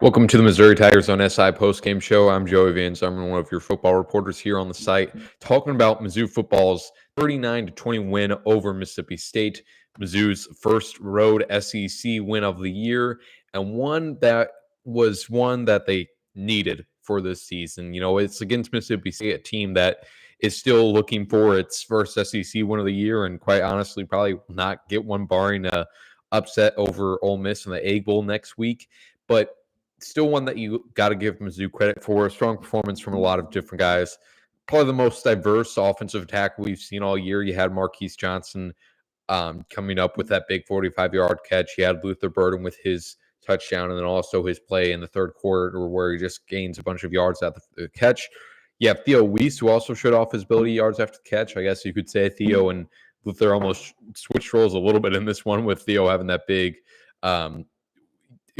Welcome to the Missouri Tigers on SI postgame show. I'm Joey Van Zummeren, one of your football reporters here on the site, talking about Mizzou football's 39-20 win over Mississippi State, Mizzou's first road SEC win of the year, and one that they needed for this season. You know, it's against Mississippi State, a team that is still looking for its first SEC win of the year, and quite honestly, probably will not get one barring a upset over Ole Miss in the Egg Bowl next week. But still one that you got to give Mizzou credit for. A strong performance from a lot of different guys. Probably the most diverse offensive attack we've seen all year. You had Marquise Johnson coming up with that big 45-yard catch. You had Luther Burden with his touchdown, and then also his play in the third quarter where he just gains a bunch of yards at the catch. You have Theo Weiss, who also showed off his ability yards after the catch. I guess you could say Theo and Luther almost switched roles a little bit in this one, with Theo having that big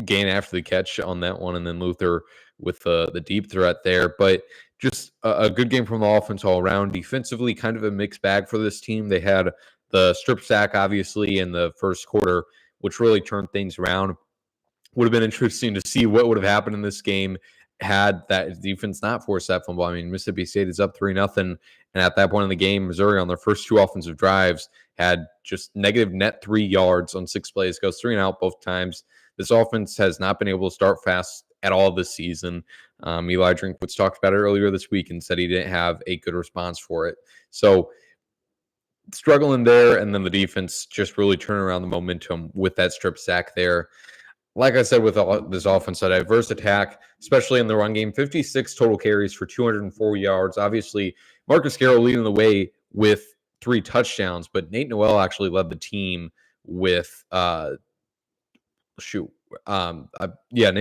gain after the catch on that one, and then Luther with the deep threat there. But just a good game from the offense all around. Defensively, kind of a mixed bag for this team. They had the strip sack, obviously, in the first quarter, which really turned things around. Would have been interesting to see what would have happened in this game had that defense not forced that fumble. I mean, Mississippi State is up 3-0, and at that point in the game, Missouri on their first two offensive drives had just negative net 3 yards on 6 plays, goes 3 and out both times. This offense has not been able to start fast at all this season. Eli Drinkwitz talked about it earlier this week and said he didn't have a good response for it. So struggling there, and then the defense just really turning around the momentum with that strip sack there. Like I said, with this offense, a diverse attack, especially in the run game, 56 total carries for 204 yards. Obviously, Marcus Carroll leading the way with 3 touchdowns, but Nate Noel actually led the team with Nate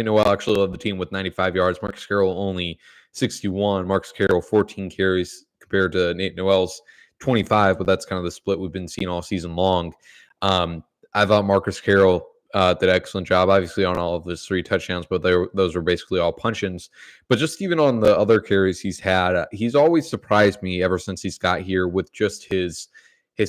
Noel actually led the team with 95 yards. Marcus Carroll only 61. Marcus Carroll 14 carries compared to Nate Noel's 25, but that's kind of the split we've been seeing all season long. I thought Marcus Carroll did an excellent job, obviously, on all of his 3 touchdowns, but those were basically all punch-ins. But just even on the other carries he's had, he's always surprised me ever since he's got here with just his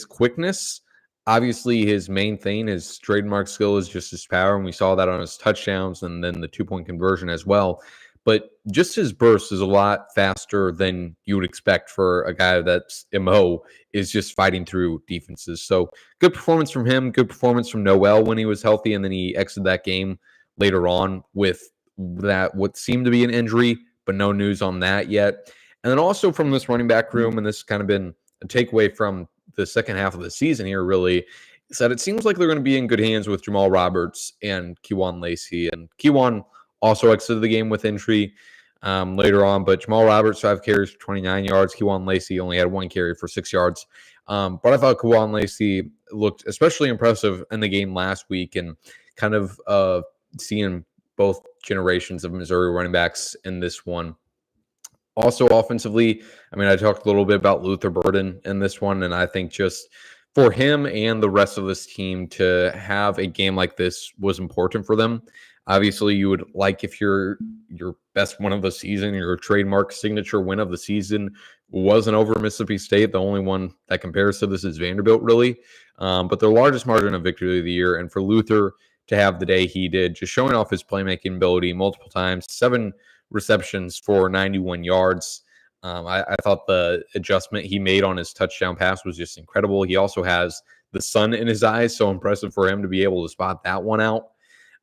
quickness. Obviously, his main thing, his trademark skill, is just his power, and we saw that on his touchdowns and then the 2-point conversion as well. But just his burst is a lot faster than you would expect for a guy that's MO is just fighting through defenses. So good performance from him, good performance from Noel when he was healthy, and then he exited that game later on with that what seemed to be an injury, but no news on that yet. And then also from this running back room, and this has kind of been a takeaway from the second half of the season here, really, is that it seems like they're going to be in good hands with Jamal Roberts and Kewan Lacey. And Kewan also exited the game with injury later on, but Jamal Roberts, 5 carries for 29 yards. Kewan Lacey only had 1 carry for 6 yards. But I thought Kewan Lacey looked especially impressive in the game last week, and kind of seeing both generations of Missouri running backs in this one. Also offensively, I mean, I talked a little bit about Luther Burden in this one, and I think just for him and the rest of this team to have a game like this was important for them. Obviously, you would like if your best win of the season, your trademark signature win of the season wasn't over Mississippi State. The only one that compares to this is Vanderbilt, really. But their largest margin of victory of the year. And for Luther to have the day he did, just showing off his playmaking ability multiple times, 7 receptions for 91 yards. I thought the adjustment he made on his touchdown pass was just incredible. He also has the sun in his eyes, so impressive for him to be able to spot that one out.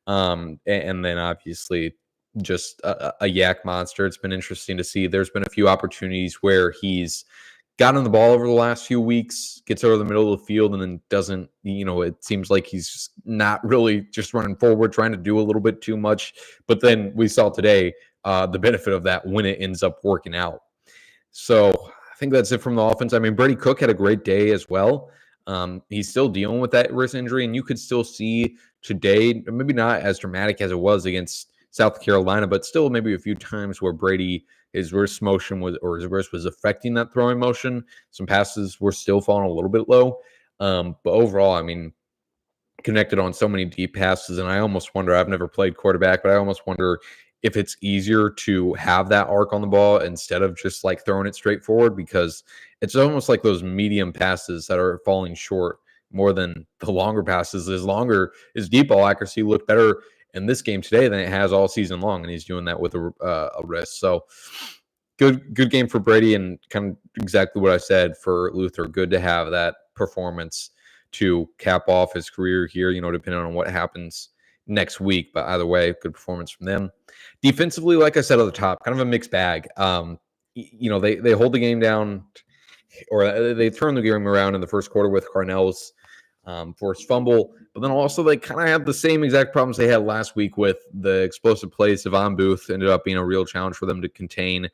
And then obviously just a YAC monster. It's been interesting to see. There's been a few opportunities where he's gotten the ball over the last few weeks, gets over the middle of the field, and then doesn't, it seems like he's not really just running forward, trying to do a little bit too much. But then we saw today the benefit of that when it ends up working out. So I think that's it from the offense. I mean, Brady Cook had a great day as well. He's still dealing with that wrist injury, and you could still see today, maybe not as dramatic as it was against South Carolina, but still maybe a few times where Brady, his wrist motion was affecting that throwing motion. Some passes were still falling a little bit low. But overall, I mean, connected on so many deep passes, and I almost wonder, I've never played quarterback, but I almost wonder if it's easier to have that arc on the ball instead of just like throwing it straight forward, because it's almost like those medium passes that are falling short more than the longer passes. His deep ball accuracy looked better in this game today than it has all season long, and he's doing that with a wrist. So good game for Brady, and kind of exactly what I said for Luther. Good to have that performance to cap off his career here, depending on what happens next week. But either way, good performance from them. Defensively, like I said at the top, kind of a mixed bag. They hold the game down, or they turn the game around in the first quarter with Carnell's forced fumble, but then also they kind of have the same exact problems they had last week with the explosive plays. Savon Booth ended up being a real challenge for them to contain.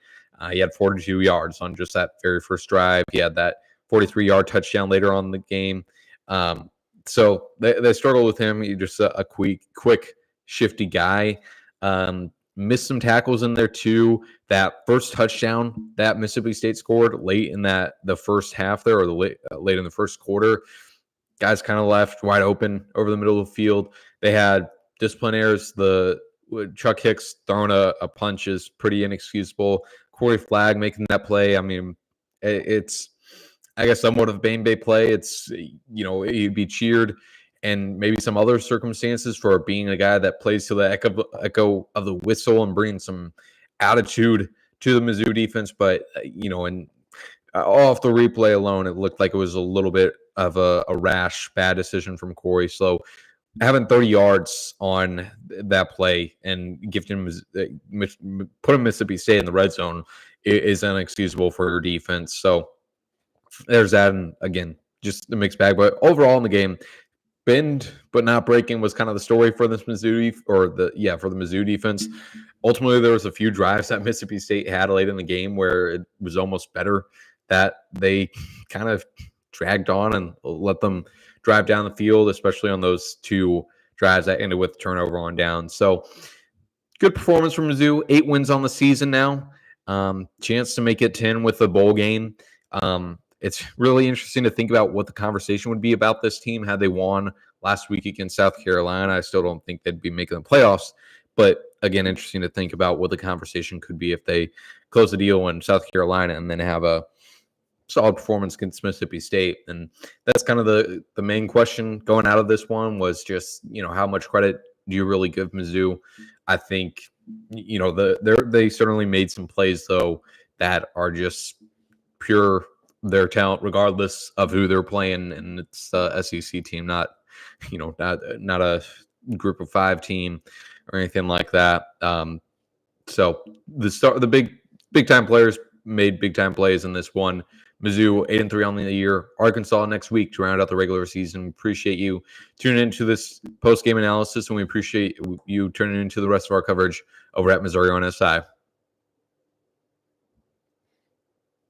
He had 42 yards on just that very first drive. He had that 43-yard touchdown later on in the game. So they struggle with him. He's just a quick, shifty guy. Missed some tackles in there too. That first touchdown that Mississippi State scored late in the first half there, or late in the first quarter, guys kind of left wide open over the middle of the field. They had discipline errors. Chuck Hicks throwing a punch is pretty inexcusable. Corey Flagg making that play. I mean, it's, I guess, somewhat of a Bane Bay play. It's, he'd be cheered, and maybe some other circumstances for being a guy that plays to the echo of the whistle and bringing some attitude to the Mizzou defense. But, and off the replay alone, it looked like it was a little bit of a rash, bad decision from Corey. So having 30 yards on that play and putting Mississippi State in the red zone is inexcusable for your defense. So there's that. And again, just a mixed bag. But overall in the game, bend but not breaking was kind of the story for this Mizzou, for the Mizzou defense. Ultimately, there was a few drives that Mississippi State had late in the game where it was almost better that they kind of dragged on and let them drive down the field, especially on those two drives that ended with turnover on down. So good performance from Mizzou. 8 wins on the season now. Chance to make it 10 with the bowl game. It's really interesting to think about what the conversation would be about this team had they won last week against South Carolina. I still don't think they'd be making the playoffs, but again, interesting to think about what the conversation could be if they close the deal in South Carolina and then have a solid performance against Mississippi State. And that's kind of the main question going out of this one, was just, how much credit do you really give Mizzou? I think, they certainly made some plays, though, that are just pure their talent, regardless of who they're playing. And it's the SEC team, not a group of 5 team or anything like that. So the big time players made big time plays in this one. Mizzou 8-3 on the year. Arkansas next week to round out the regular season. We appreciate you tuning into this post game analysis, and we appreciate you turning into the rest of our coverage over at Missouri on SI.